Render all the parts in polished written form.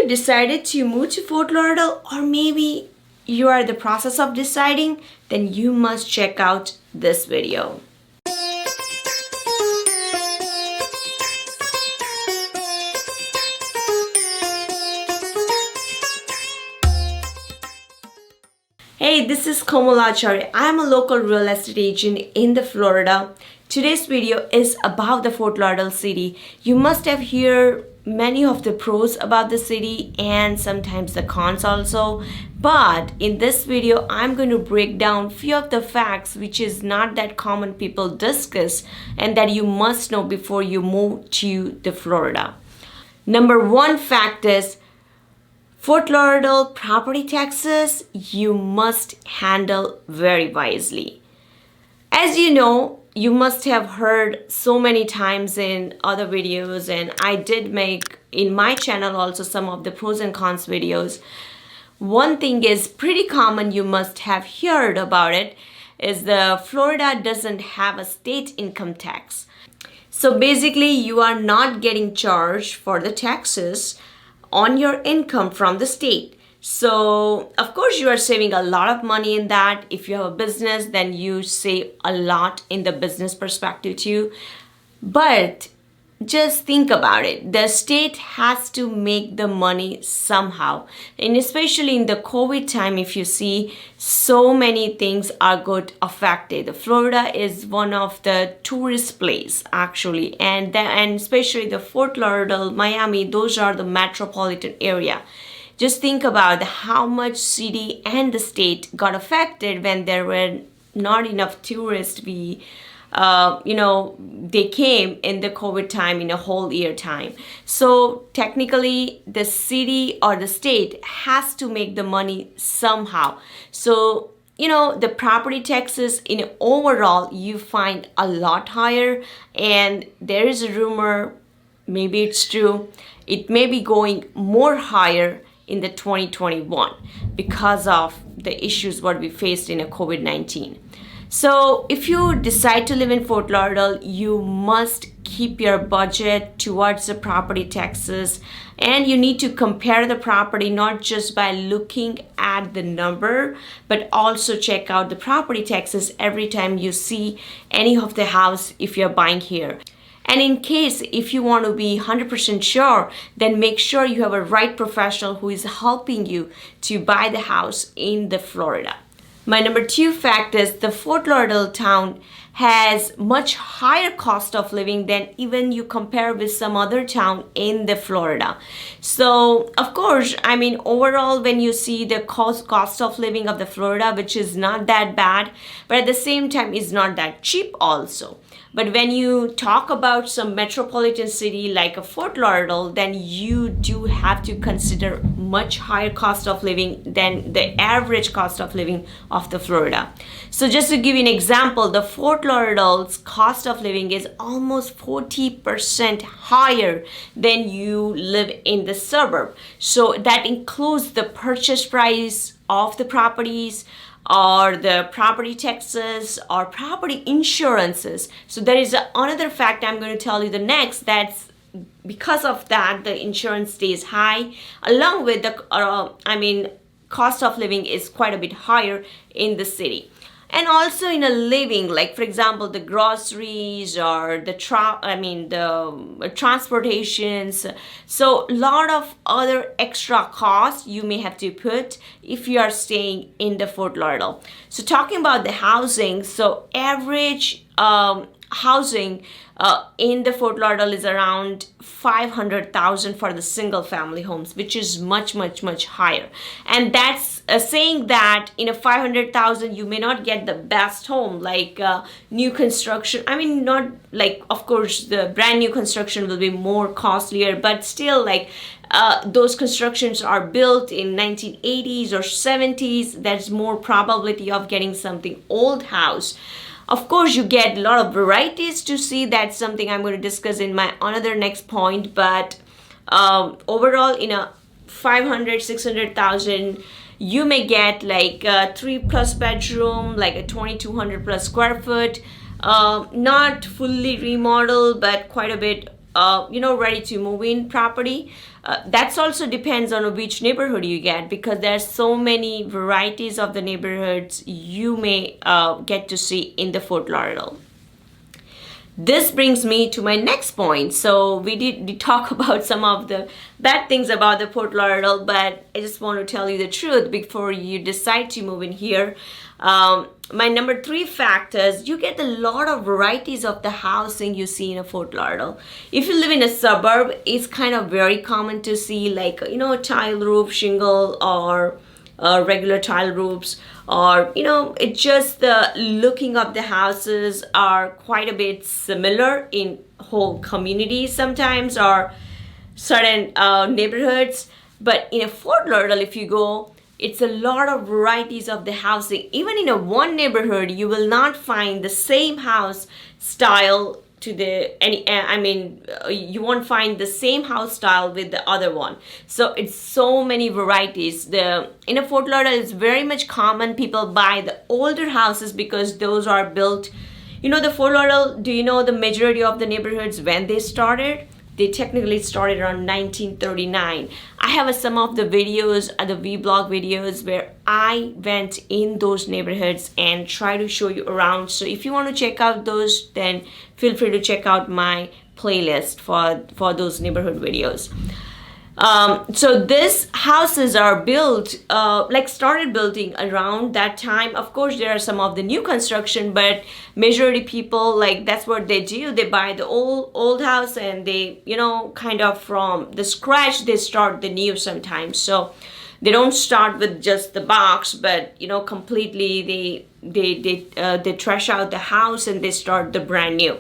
you decided to move to Fort Lauderdale, or maybe you are in the process of deciding, then you must check out this video. Hey, this is Komal Acharya. I am a local real estate agent in the Florida. Today's video is about the Fort Lauderdale city. You must have heard many of the pros about the city and sometimes the cons also. But in this video, I'm going to break down few of the facts which is not that common people discuss and that you must know before you move to the Florida. Number one fact is Fort Lauderdale property taxes you must handle very wisely. As you know, you must have heard so many times in other videos, and I did make in my channel also some of the pros and cons videos. One thing is pretty common, you must have heard about it, is the Florida doesn't have a state income tax. So basically you are not getting charged for the taxes on your income from the state. So of course you are saving a lot of money in that. If you have a business, then you save a lot in the business perspective too. But just think about it. The state has to make the money somehow. And especially in the COVID time, if you see, so many things are got affected. Florida is one of the tourist place actually. And especially the Fort Lauderdale, Miami, those are the metropolitan area. Just think about how much city and the state got affected when there were not enough tourists. They came in the COVID time in a whole year time. So technically the city or the state has to make the money somehow. So, the property taxes in overall you find a lot higher, and there is a rumor, maybe it's true, it may be going more higher in the 2021 because of the issues what we faced in a COVID-19. So if you decide to live in Fort Lauderdale, you must keep your budget towards the property taxes, and you need to compare the property not just by looking at the number, but also check out the property taxes every time you see any of the house if you're buying here. And in case if you want to be 100% sure, then make sure you have a right professional who is helping you to buy the house in the Florida. My number two fact is the Fort Lauderdale town has much higher cost of living than even you compare with some other town in the Florida. So of course, overall when you see the cost of living of the Florida, which is not that bad, but at the same time is not that cheap also. But when you talk about some metropolitan city like a Fort Lauderdale, then you do have to consider much higher cost of living than the average cost of living of the Florida. So just to give you an example, the Fort Lauderdale's cost of living is almost 40% higher than you live in the suburb. So that includes the purchase price of the properties, or the property taxes, or property insurances. So there is another fact I'm going to tell you the next, that's because of that the insurance stays high, along with the cost of living is quite a bit higher in the city. And also in a living, like for example the groceries or the transportations, so a lot of other extra costs you may have to put if you are staying in the Fort Lauderdale. So talking about the housing, so average housing in the Fort Lauderdale is around $500,000 for the single family homes, which is much higher. And that's saying that in a $500,000 you may not get the best home like new construction. Not like, of course the brand new construction will be more costlier, but still like those constructions are built in 1980s or 70s, there's more probability of getting something old house. Of course, you get a lot of varieties to see. That's something I'm going to discuss in my another next point. But overall, in a 500-600,000, you may get like a 3+ bedroom, like a 2,200+ square foot, not fully remodeled, but quite a bit ready to move in property. That's also depends on which neighborhood you get, because there's so many varieties of the neighborhoods you may get to see in the Fort Lauderdale. This brings me to my next point. So we did talk about some of the bad things about the Fort Lauderdale, but I just want to tell you the truth before you decide to move in here. My number 3 factors, you get a lot of varieties of the housing you see in a Fort Lauderdale. If you live in a suburb, it's kind of very common to see like, tile roof, shingle, or regular tile roofs, or it's just the looking of the houses are quite a bit similar in whole communities sometimes, or certain neighborhoods. But in a Fort Lauderdale, if you go, it's a lot of varieties of the housing. Even in a one neighborhood, you will not find the same house style to you won't find the same house style with the other one. So it's so many varieties. In a Fort Lauderdale, it's very much common people buy the older houses because those are built, the Fort Lauderdale, do you know the majority of the neighborhoods when they started? They technically started around 1939. I have some of the videos, the vlog videos, where I went in those neighborhoods and try to show you around. So if you want to check out those, then feel free to check out my playlist for those neighborhood videos. So these houses are built, started building around that time. Of course, there are some of the new construction, but majority people, that's what they do. They buy the old house and they, kind of from the scratch, they start the new sometimes. So they don't start with just the box, but, completely they trash out the house and they start the brand new.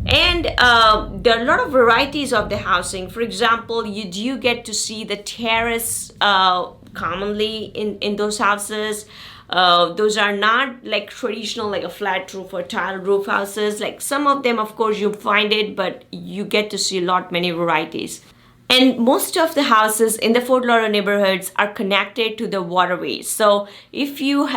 And there are a lot of varieties of the housing. For example, you do get to see the terrace commonly in those houses. Those are not like traditional, like a flat roof or tile roof houses. Like some of them, of course, you find it, but you get to see many varieties. And most of the houses in the Fort Lauderdale neighborhoods are connected to the waterways. So if you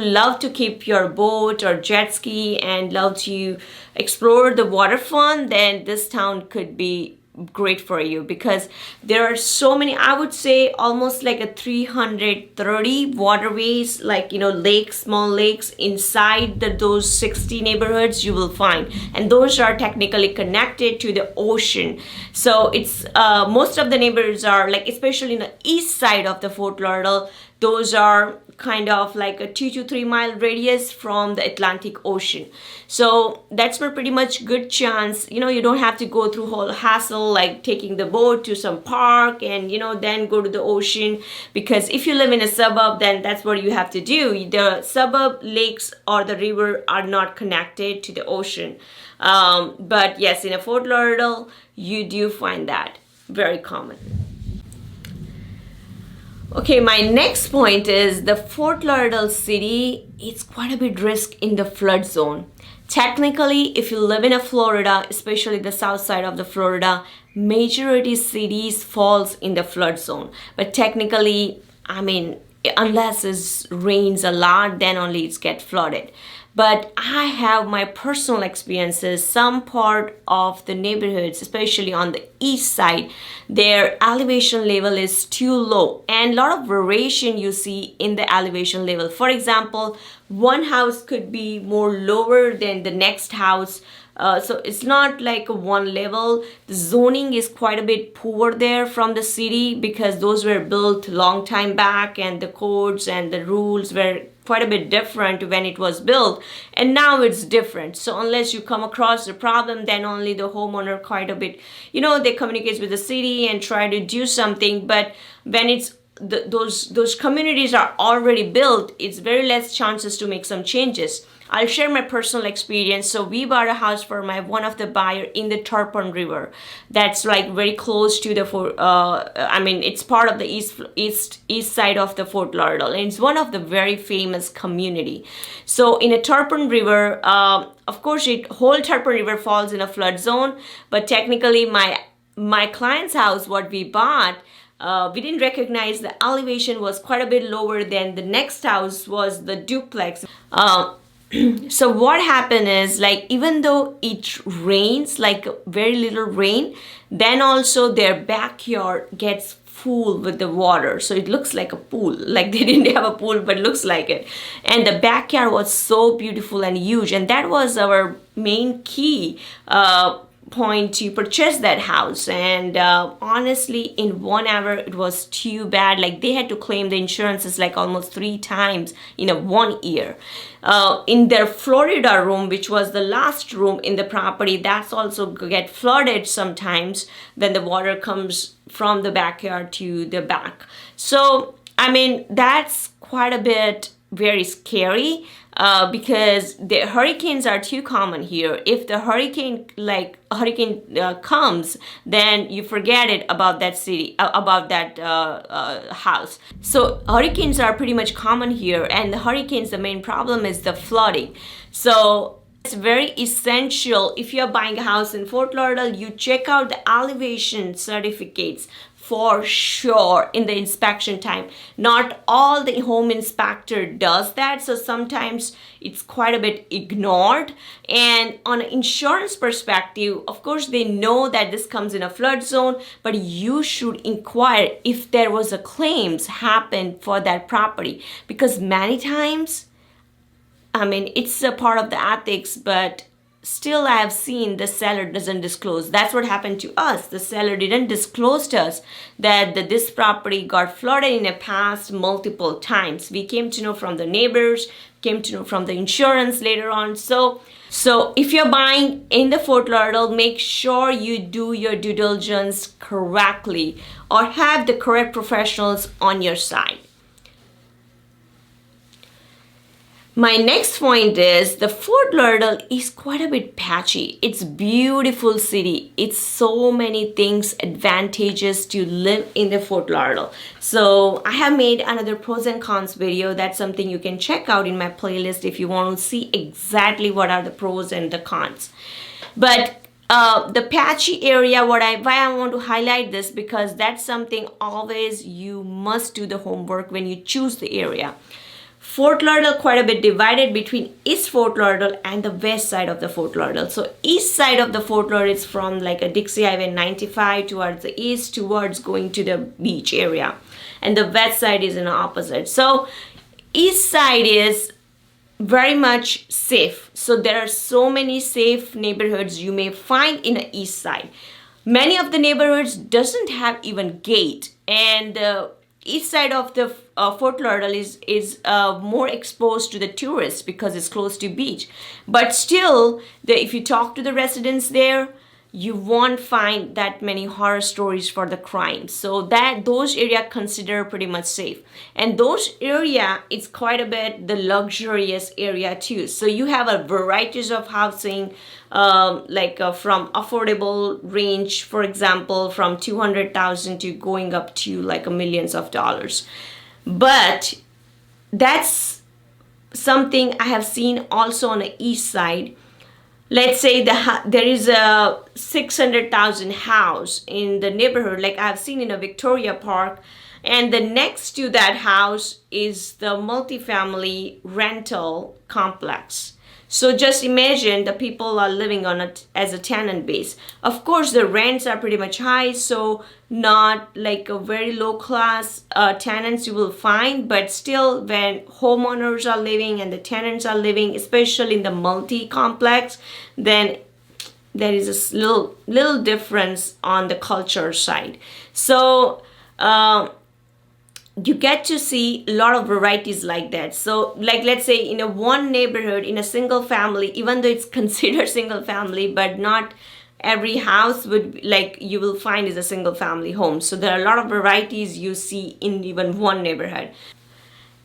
love to keep your boat or jet ski and love to explore the waterfront, then this town could be great for you, because there are so many, I would say almost like a 330 waterways, lakes, small lakes inside those 60 neighborhoods you will find, and those are technically connected to the ocean. So it's most of the neighborhoods are especially in the east side of the Fort Lauderdale, those are kind of like a 2 to 3 mile radius from the Atlantic Ocean. So that's a pretty much good chance, you don't have to go through whole hassle like taking the boat to some park and then go to the ocean, because if you live in a suburb, then that's what you have to do. The suburb lakes or the river are not connected to the ocean. But yes, in a Fort Lauderdale, you do find that very common. Okay, my next point is the Fort Lauderdale city, it's quite a bit risk in the flood zone. Technically, if you live in a Florida, especially the south side of the Florida, majority cities falls in the flood zone. But technically, unless it rains a lot, then only it's get flooded. But I have my personal experiences. Some part of the neighborhoods, especially on the east side, their elevation level is too low, and a lot of variation you see in the elevation level. For example, one house could be more lower than the next house. So it's not like one level. The zoning is quite a bit poor there from the city, because those were built long time back and the codes and the rules were quite a bit different when it was built, and now it's different. So unless you come across the problem, then only the homeowner quite a bit, they communicate with the city and try to do something. But when it's those communities are already built, it's very less chances to make some changes. I'll share my personal experience. So we bought a house for one of the buyer in the Tarpon River. That's very close to the it's part of the east side of the Fort Lauderdale, and it's one of the very famous community. So in a Tarpon River, of course, whole Tarpon River falls in a flood zone, but technically my client's house, what we bought, we didn't recognize the elevation was quite a bit lower than the next house was the duplex. So what happened is, like, even though it rains, like very little rain, then also their backyard gets full with the water, so it looks like a pool. Like they didn't have a pool, but looks like it. And the backyard was so beautiful and huge, and that was our main key point to purchase that house. And honestly, in 1 hour it was too bad. Like they had to claim the insurances like almost 3 times in a 1 year. In their Florida room, which was the last room in the property, that's also get flooded sometimes when the water comes from the backyard to the back. So I mean, that's quite a bit very scary, because the hurricanes are too common here. If the hurricane comes, then you forget it about that city, about that house. So hurricanes are pretty much common here, and the hurricanes, the main problem is the flooding. So it's very essential, if you're buying a house in Fort Lauderdale, you check out the elevation certificates for sure in the inspection time. Not all the home inspector does that, so sometimes it's quite a bit ignored. And on an insurance perspective, of course they know that this comes in a flood zone, but you should inquire if there was a claims happened for that property, because many times, I mean, it's a part of the ethics, but still I have seen the seller doesn't disclose. That's what happened to us. The seller didn't disclose to us that this property got flooded in the past multiple times. We came to know from the neighbors, came to know from the insurance later on. So if you're buying in the Fort Lauderdale, make sure you do your due diligence correctly or have the correct professionals on your side. My next point is the Fort Lauderdale is quite a bit patchy. It's beautiful city. It's so many things, advantages to live in the Fort Lauderdale. So I have made another pros and cons video. That's something you can check out in my playlist if you want to see exactly what are the pros and the cons. But the patchy area, why I want to highlight this, because that's something always you must do the homework when you choose the area. Fort Lauderdale quite a bit divided between East Fort Lauderdale and the west side of the Fort Lauderdale. So east side of the Fort Lauderdale is from like a Dixie Highway 95 towards the east, towards going to the beach area. And the west side is in the opposite. So east side is very much safe. So there are so many safe neighborhoods you may find in the east side. Many of the neighborhoods doesn't have even gate, and the east side of the Fort Lauderdale is more exposed to the tourists because it's close to beach. But still, if you talk to the residents there, you won't find that many horror stories for the crimes. So those area consider pretty much safe. And those area, it's quite a bit the luxurious area too. So you have a varieties of housing, from affordable range, for example, from 200,000 to going up to like millions of dollars. But that's something I have seen also on the east side. Let's say there is a 600,000 house in the neighborhood, like I've seen in a Victoria Park, and the next to that house is the multifamily rental complex. So just imagine the people are living on it as a tenant base. Of course, the rents are pretty much high, so not like a very low class tenants you will find, but still when homeowners are living and the tenants are living, especially in the multi-complex, then there is a little difference on the culture side. So you get to see a lot of varieties like that. So like let's say in a one neighborhood, in a single family, even though it's considered single family, but not every house would you will find is a single family home. So there are a lot of varieties you see in even one neighborhood.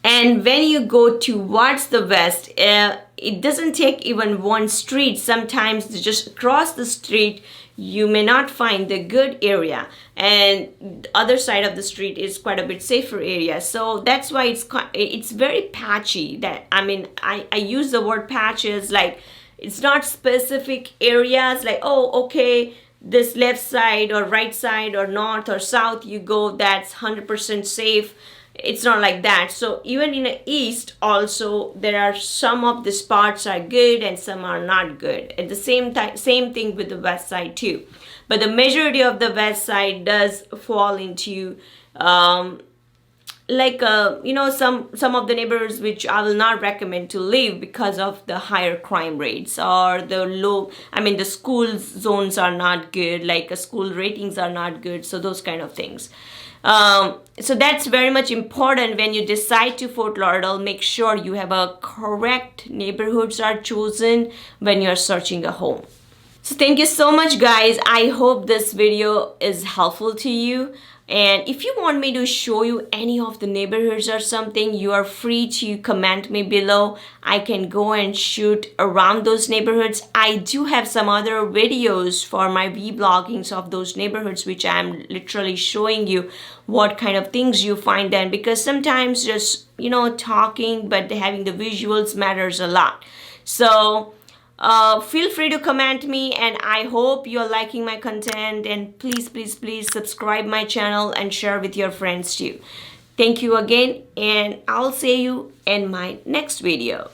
And when you go towards the west, it doesn't take even one street. Sometimes just across the street you may not find the good area, and the other side of the street is quite a bit safer area. So that's why it's very patchy. That I use the word patches, like it's not specific areas like, oh okay, this left side or right side or north or south you go, that's 100% safe. it's not like that. So even in the east also, there are some of the spots are good and some are not good. At the same time, same thing with the west side too, but the majority of the west side does fall into some of the neighborhoods which I will not recommend to live because of the higher crime rates, or the low, I mean, the school zones are not good, like school ratings are not good, so those kind of things. So that's very much important when you decide to Fort Lauderdale. Make sure you have a correct neighborhoods are chosen when you're searching a home. So thank you so much, guys. I hope this video is helpful to you. And if you want me to show you any of the neighborhoods or something, you are free to comment me below. I can go and shoot around those neighborhoods. I do have some other videos for my vloggings of those neighborhoods, which I'm literally showing you what kind of things you find then, because sometimes just, talking but having the visuals matters a lot. So feel free to comment me, and I hope you're liking my content, and please subscribe my channel and share with your friends too. Thank you again, and I'll see you in my next video.